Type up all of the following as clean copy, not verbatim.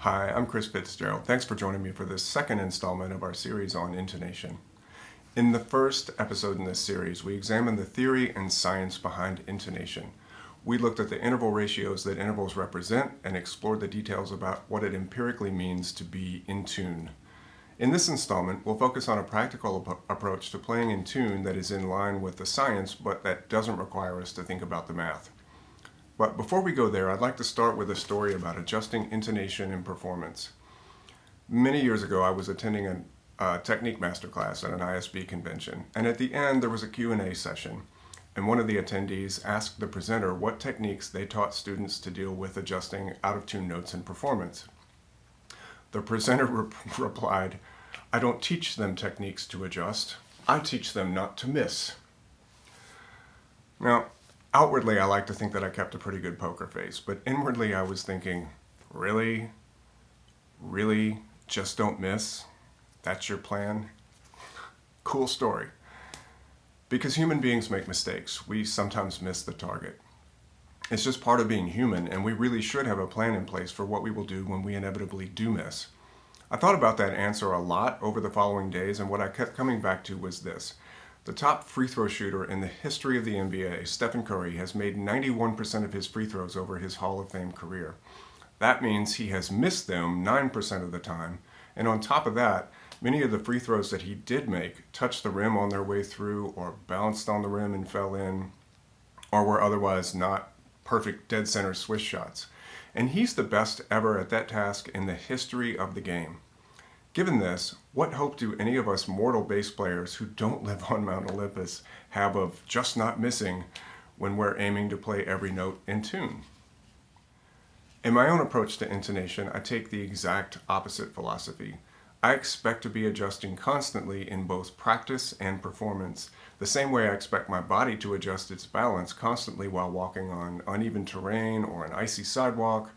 Hi, I'm Chris Fitzgerald. Thanks for joining me for this second installment of our series on intonation. In the first episode in this series, we examined the theory and science behind intonation. We looked at the interval ratios that intervals represent and explored the details about what it empirically means to be in tune. In this installment, we'll focus on a practical approach to playing in tune that is in line with the science, but that doesn't require us to think about the math. But before we go there, I'd like to start with a story about adjusting intonation in performance. Many years ago, I was attending a technique masterclass at an ISB convention, and at the end there was a Q&A session, and one of the attendees asked the presenter what techniques they taught students to deal with adjusting out-of-tune notes in performance. The presenter replied, "I don't teach them techniques to adjust, I teach them not to miss." Now, outwardly, I like to think that I kept a pretty good poker face, but inwardly I was thinking, really? Really? Just don't miss? That's your plan? Cool story. Because human beings make mistakes. We sometimes miss the target. It's just part of being human, and we really should have a plan in place for what we will do when we inevitably do miss. I thought about that answer a lot over the following days, and what I kept coming back to was this. The top free throw shooter in the history of the NBA, Stephen Curry, has made 91% of his free throws over his Hall of Fame career. That means he has missed them 9% of the time, and on top of that, many of the free throws that he did make touched the rim on their way through, or bounced on the rim and fell in, or were otherwise not perfect dead center swish shots. And he's the best ever at that task in the history of the game. Given this, what hope do any of us mortal bass players who don't live on Mount Olympus have of just not missing when we're aiming to play every note in tune? In my own approach to intonation, I take the exact opposite philosophy. I expect to be adjusting constantly in both practice and performance, the same way I expect my body to adjust its balance constantly while walking on uneven terrain or an icy sidewalk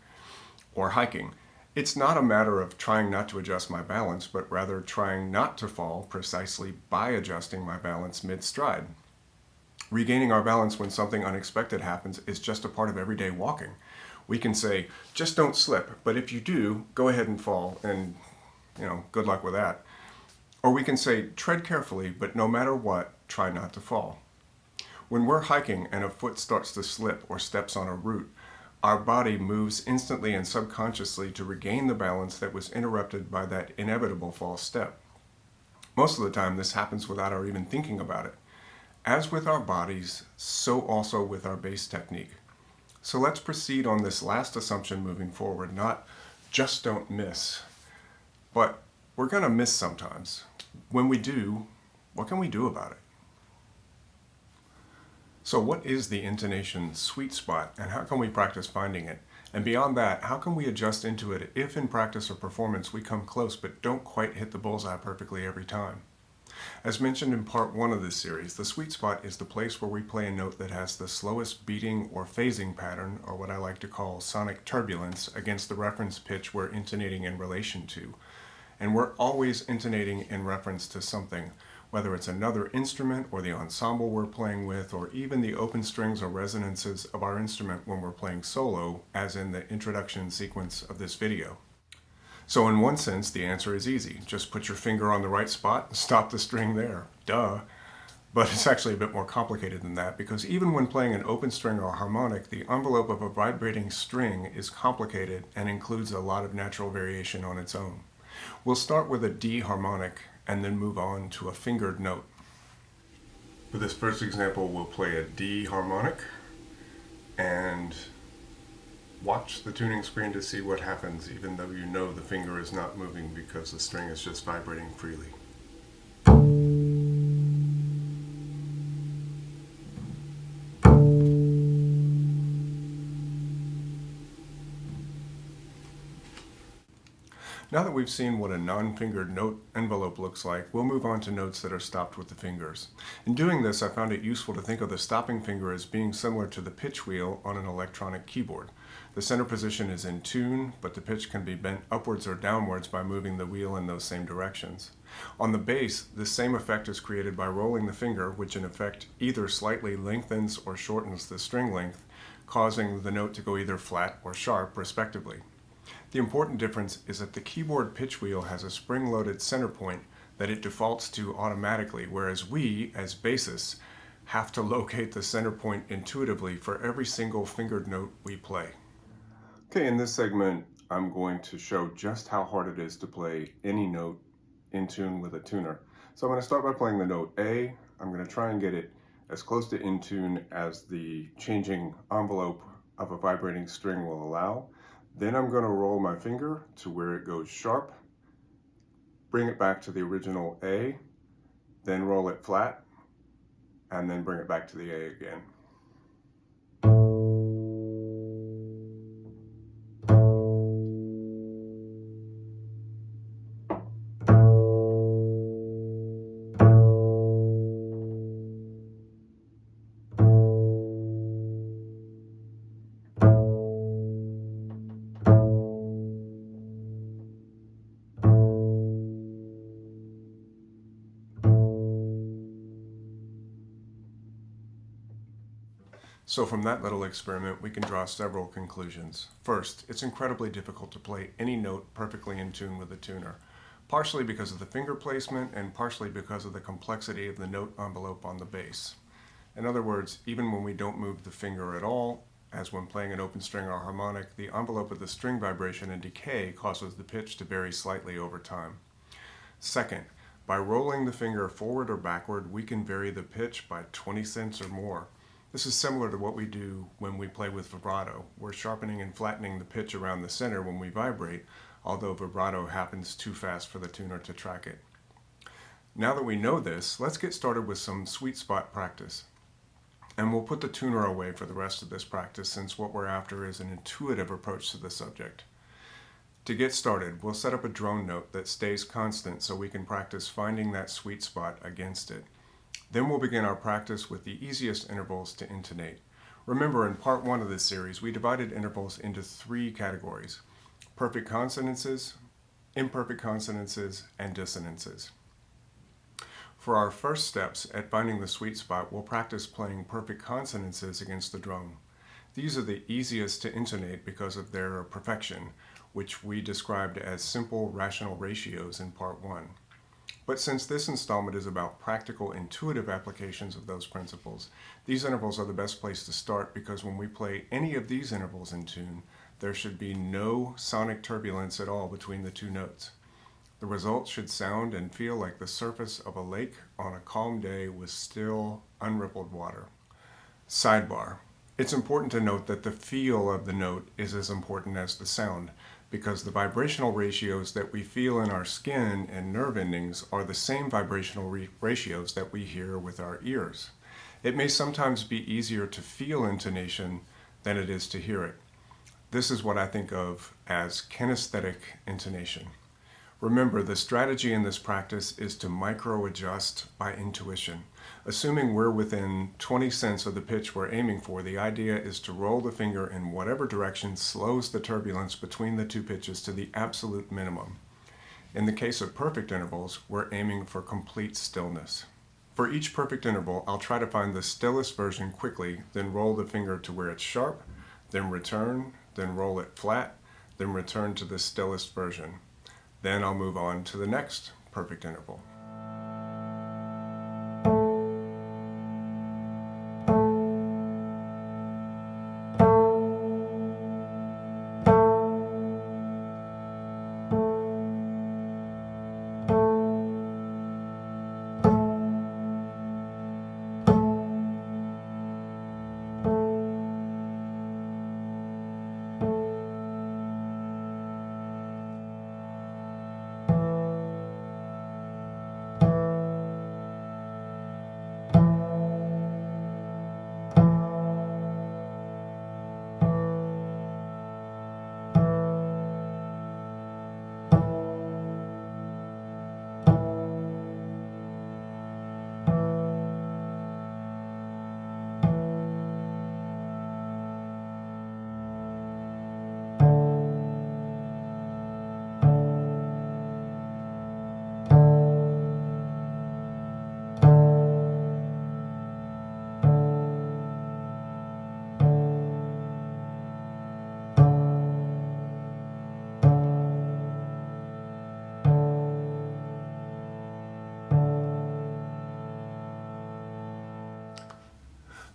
or hiking. It's not a matter of trying not to adjust my balance, but rather trying not to fall precisely by adjusting my balance mid-stride. Regaining our balance when something unexpected happens is just a part of everyday walking. We can say, just don't slip, but if you do, go ahead and fall, and good luck with that. Or we can say, tread carefully, but no matter what, try not to fall. When we're hiking and a foot starts to slip or steps on a root, our body moves instantly and subconsciously to regain the balance that was interrupted by that inevitable false step. Most of the time, this happens without our even thinking about it. As with our bodies, so also with our bass technique. So let's proceed on this last assumption moving forward, not just don't miss, but we're going to miss sometimes. When we do, what can we do about it? So what is the intonation sweet spot, and how can we practice finding it? And beyond that, how can we adjust into it if in practice or performance we come close but don't quite hit the bullseye perfectly every time? As mentioned in part 1 of this series, the sweet spot is the place where we play a note that has the slowest beating or phasing pattern, or what I like to call sonic turbulence, against the reference pitch we're intonating in relation to. And we're always intonating in reference to something, whether it's another instrument or the ensemble we're playing with, or even the open strings or resonances of our instrument when we're playing solo, as in the introduction sequence of this video. So in one sense, the answer is easy. Just put your finger on the right spot and stop the string there. Duh. But it's actually a bit more complicated than that, because even when playing an open string or harmonic, the envelope of a vibrating string is complicated and includes a lot of natural variation on its own. We'll start with a D harmonic and then move on to a fingered note. For this first example, we'll play a D harmonic and watch the tuning screen to see what happens, even though you know the finger is not moving because the string is just vibrating freely. Now that we've seen what a non-fingered note envelope looks like, we'll move on to notes that are stopped with the fingers. In doing this, I found it useful to think of the stopping finger as being similar to the pitch wheel on an electronic keyboard. The center position is in tune, but the pitch can be bent upwards or downwards by moving the wheel in those same directions. On the bass, this same effect is created by rolling the finger, which in effect either slightly lengthens or shortens the string length, causing the note to go either flat or sharp, respectively. The important difference is that the keyboard pitch wheel has a spring-loaded center point that it defaults to automatically, whereas we, as bassists, have to locate the center point intuitively for every single fingered note we play. Okay, in this segment, I'm going to show just how hard it is to play any note in tune with a tuner. So I'm going to start by playing the note A. I'm going to try and get it as close to in tune as the changing envelope of a vibrating string will allow. Then I'm going to roll my finger to where it goes sharp, bring it back to the original A, then roll it flat, and then bring it back to the A again. So from that little experiment, we can draw several conclusions. First, it's incredibly difficult to play any note perfectly in tune with a tuner, partially because of the finger placement and partially because of the complexity of the note envelope on the bass. In other words, even when we don't move the finger at all, as when playing an open string or harmonic, the envelope of the string vibration and decay causes the pitch to vary slightly over time. Second, by rolling the finger forward or backward, we can vary the pitch by 20 cents or more. This is similar to what we do when we play with vibrato. We're sharpening and flattening the pitch around the center when we vibrate, although vibrato happens too fast for the tuner to track it. Now that we know this, let's get started with some sweet spot practice. And we'll put the tuner away for the rest of this practice since what we're after is an intuitive approach to the subject. To get started, we'll set up a drone note that stays constant so we can practice finding that sweet spot against it. Then we'll begin our practice with the easiest intervals to intonate. Remember, in part 1 of this series, we divided intervals into 3 categories: perfect consonances, imperfect consonances, and dissonances. For our first steps at finding the sweet spot, we'll practice playing perfect consonances against the drone. These are the easiest to intonate because of their perfection, which we described as simple rational ratios in part 1. But since this installment is about practical, intuitive applications of those principles, these intervals are the best place to start because when we play any of these intervals in tune, there should be no sonic turbulence at all between the 2 notes. The result should sound and feel like the surface of a lake on a calm day with still, unrippled water. Sidebar: it's important to note that the feel of the note is as important as the sound, because the vibrational ratios that we feel in our skin and nerve endings are the same vibrational ratios that we hear with our ears. It may sometimes be easier to feel intonation than it is to hear it. This is what I think of as kinesthetic intonation. Remember, the strategy in this practice is to micro-adjust by intuition. Assuming we're within 20 cents of the pitch we're aiming for, the idea is to roll the finger in whatever direction slows the turbulence between the 2 pitches to the absolute minimum. In the case of perfect intervals, we're aiming for complete stillness. For each perfect interval, I'll try to find the stillest version quickly, then roll the finger to where it's sharp, then return, then roll it flat, then return to the stillest version. Then I'll move on to the next perfect interval.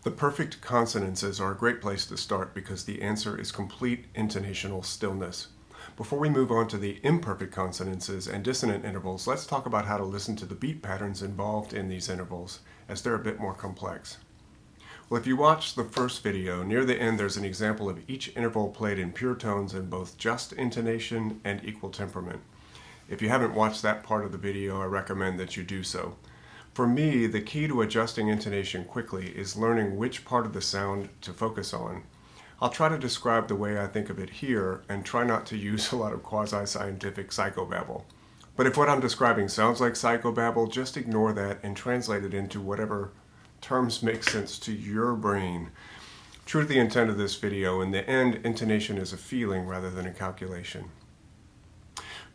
The perfect consonances are a great place to start because the answer is complete intonational stillness. Before we move on to the imperfect consonances and dissonant intervals, let's talk about how to listen to the beat patterns involved in these intervals, as they're a bit more complex. Well, if you watch the first video, near the end there's an example of each interval played in pure tones in both just intonation and equal temperament. If you haven't watched that part of the video, I recommend that you do so. For me, the key to adjusting intonation quickly is learning which part of the sound to focus on. I'll try to describe the way I think of it here and try not to use a lot of quasi-scientific psychobabble. But if what I'm describing sounds like psychobabble, just ignore that and translate it into whatever terms make sense to your brain. True to the intent of this video, in the end, intonation is a feeling rather than a calculation.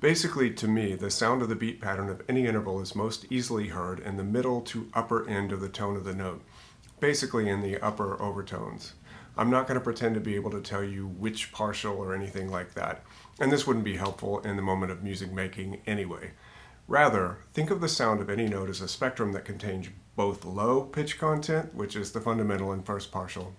Basically, to me, the sound of the beat pattern of any interval is most easily heard in the middle to upper end of the tone of the note, basically in the upper overtones. I'm not going to pretend to be able to tell you which partial or anything like that, and this wouldn't be helpful in the moment of music making anyway. Rather, think of the sound of any note as a spectrum that contains both low pitch content, which is the fundamental and first partial,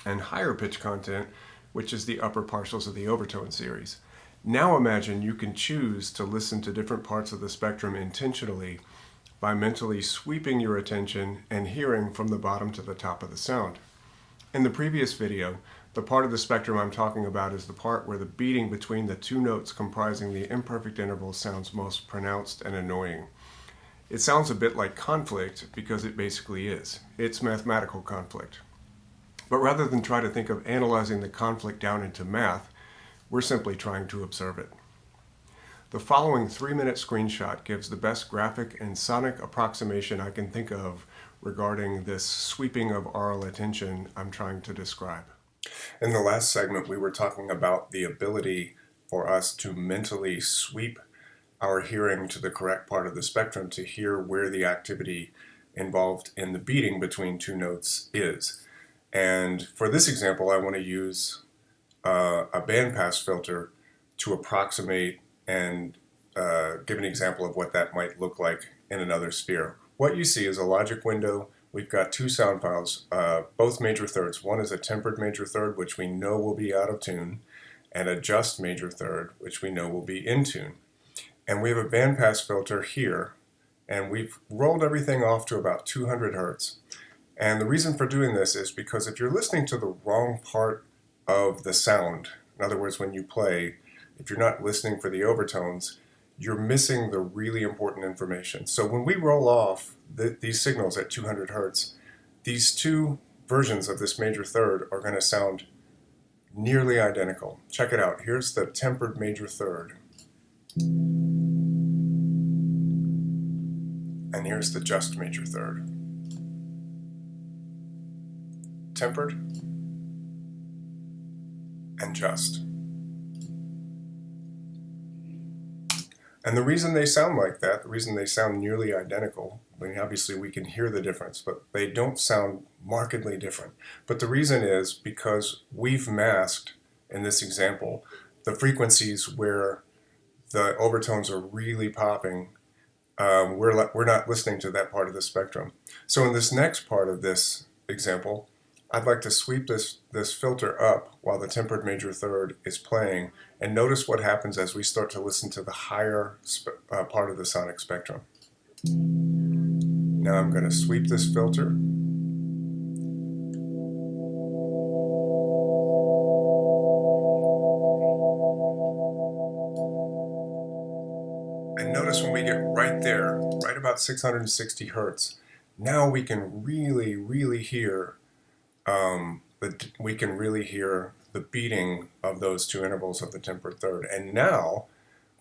and higher pitch content, which is the upper partials of the overtone series. Now imagine you can choose to listen to different parts of the spectrum intentionally by mentally sweeping your attention and hearing from the bottom to the top of the sound. In the previous video, the part of the spectrum I'm talking about is the part where the beating between the two notes comprising the imperfect interval sounds most pronounced and annoying. It sounds a bit like conflict because it basically is. It's mathematical conflict. But rather than try to think of analyzing the conflict down into math, we're simply trying to observe it. The following 3-minute screenshot gives the best graphic and sonic approximation I can think of regarding this sweeping of aural attention I'm trying to describe. In the last segment, we were talking about the ability for us to mentally sweep our hearing to the correct part of the spectrum to hear where the activity involved in the beating between two notes is. And for this example, I want to use a bandpass filter to approximate and give an example of what that might look like in another sphere. What you see is a logic window. We've got two sound files, both major thirds. One is a tempered major third, which we know will be out of tune, and a just major third, which we know will be in tune. And we have a bandpass filter here, and we've rolled everything off to about 200 hertz. And the reason for doing this is because if you're listening to the wrong part of the sound, in other words, when you play, if you're not listening for the overtones, you're missing the really important information. So when we roll off these signals at 200 hertz, these two versions of this major third are going to sound nearly identical. Check it out. Here's the tempered major third. And here's the just major third. Tempered and just. And the reason they sound like that, the reason they sound nearly identical, I mean, obviously we can hear the difference, but they don't sound markedly different. But the reason is because we've masked, in this example, the frequencies where the overtones are really popping. We're not listening to that part of the spectrum. So in this next part of this example, I'd like to sweep this filter up while the tempered major third is playing, and notice what happens as we start to listen to the higher part of the sonic spectrum. Now I'm going to sweep this filter. And notice when we get right there, right about 660 hertz, now we can really hear the beating of those two intervals of the tempered third. And now,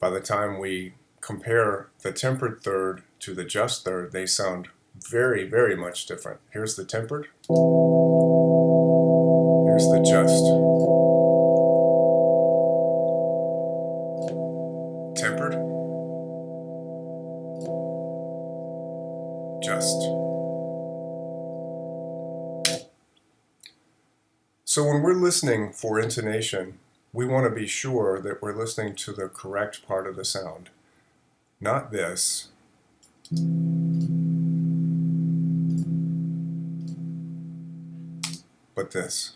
by the time we compare the tempered third to the just third, they sound very much different. Here's the tempered. Here's the just. Tempered. Just. So when we're listening for intonation, we want to be sure that we're listening to the correct part of the sound. Not this. but this.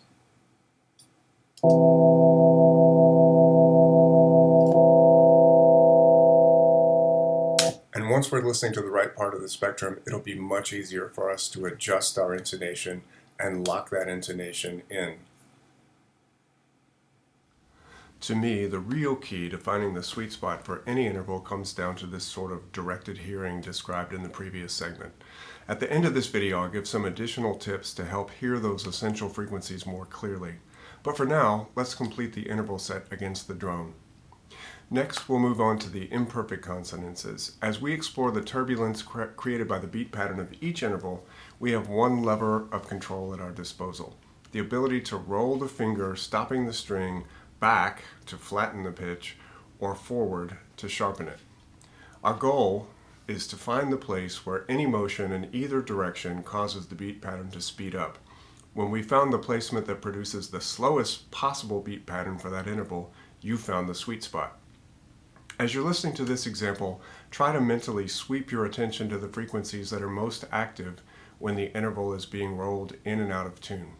And once we're listening to the right part of the spectrum, it'll be much easier for us to adjust our intonation and lock that intonation in. To me, the real key to finding the sweet spot for any interval comes down to this sort of directed hearing described in the previous segment. At the end of this video, I'll give some additional tips to help hear those essential frequencies more clearly. But for now, let's complete the interval set against the drone. Next, we'll move on to the imperfect consonances. As we explore the turbulence created by the beat pattern of each interval, we have one lever of control at our disposal: the ability to roll the finger, stopping the string, back to flatten the pitch, or forward to sharpen it. Our goal is to find the place where any motion in either direction causes the beat pattern to speed up. When we found the placement that produces the slowest possible beat pattern for that interval, you found the sweet spot. As you're listening to this example, try to mentally sweep your attention to the frequencies that are most active when the interval is being rolled in and out of tune.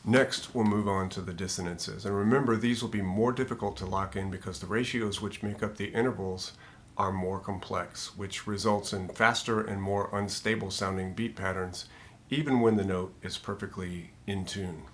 Next, we'll move on to the dissonances. And remember, these will be more difficult to lock in because the ratios which make up the intervals are more complex, which results in faster and more unstable sounding beat patterns, even when the note is perfectly in tune.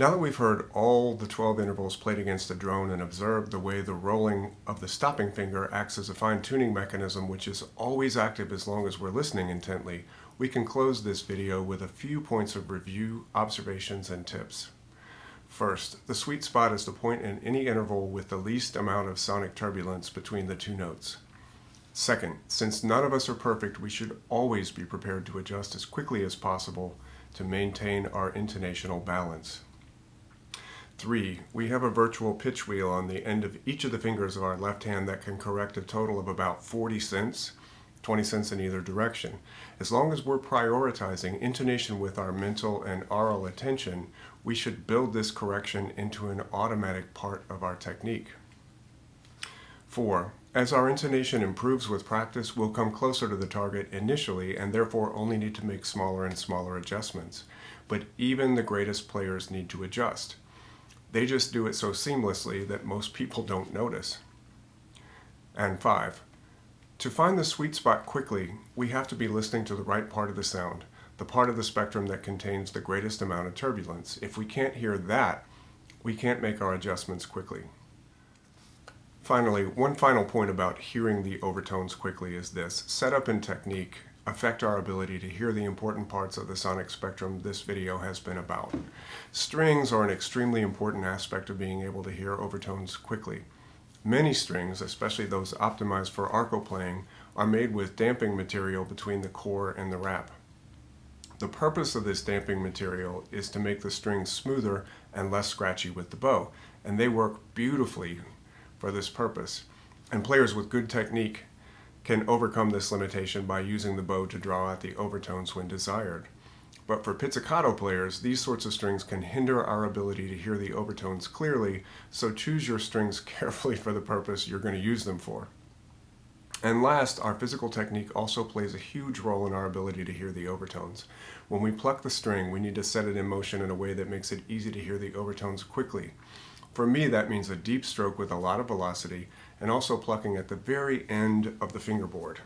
Now that we've heard all the 12 intervals played against the drone and observed the way the rolling of the stopping finger acts as a fine-tuning mechanism which is always active as long as we're listening intently, we can close this video with a few points of review, observations, and tips. First, the sweet spot is the point in any interval with the least amount of sonic turbulence between the two notes. Second, since none of us are perfect, we should always be prepared to adjust as quickly as possible to maintain our intonational balance. 3. We have a virtual pitch wheel on the end of each of the fingers of our left hand that can correct a total of about 40 cents, 20 cents in either direction. As long as we're prioritizing intonation with our mental and aural attention, we should build this correction into an automatic part of our technique. 4. As our intonation improves with practice, we'll come closer to the target initially and therefore only need to make smaller and smaller adjustments. But even the greatest players need to adjust. They just do it so seamlessly that most people don't notice. And 5. To find the sweet spot quickly, we have to be listening to the right part of the sound, the part of the spectrum that contains the greatest amount of turbulence. If we can't hear that, we can't make our adjustments quickly. Finally, one final point about hearing the overtones quickly is this. Setup and technique affect our ability to hear the important parts of the sonic spectrum this video has been about. Strings are an extremely important aspect of being able to hear overtones quickly. Many strings, especially those optimized for arco playing, are made with damping material between the core and the wrap. The purpose of this damping material is to make the strings smoother and less scratchy with the bow, and they work beautifully for this purpose. And players with good technique can overcome this limitation by using the bow to draw out the overtones when desired. But for pizzicato players, these sorts of strings can hinder our ability to hear the overtones clearly, so choose your strings carefully for the purpose you're going to use them for. And last, our physical technique also plays a huge role in our ability to hear the overtones. When we pluck the string, we need to set it in motion in a way that makes it easy to hear the overtones quickly. For me, that means a deep stroke with a lot of velocity, and also plucking at the very end of the fingerboard.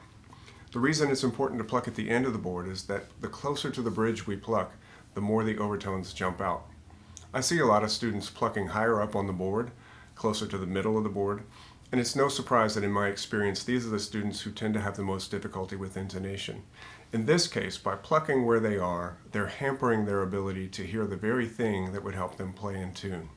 The reason it's important to pluck at the end of the board is that the closer to the bridge we pluck, the more the overtones jump out. I see a lot of students plucking higher up on the board, closer to the middle of the board, and it's no surprise that in my experience, these are the students who tend to have the most difficulty with intonation. In this case, by plucking where they are, they're hampering their ability to hear the very thing that would help them play in tune.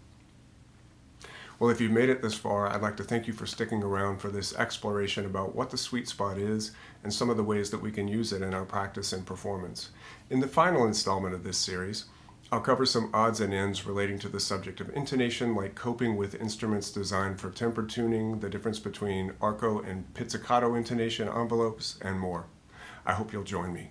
Well, if you've made it this far, I'd like to thank you for sticking around for this exploration about what the sweet spot is and some of the ways that we can use it in our practice and performance. In the final installment of this series, I'll cover some odds and ends relating to the subject of intonation, like coping with instruments designed for temper tuning, the difference between arco and pizzicato intonation envelopes, and more. I hope you'll join me.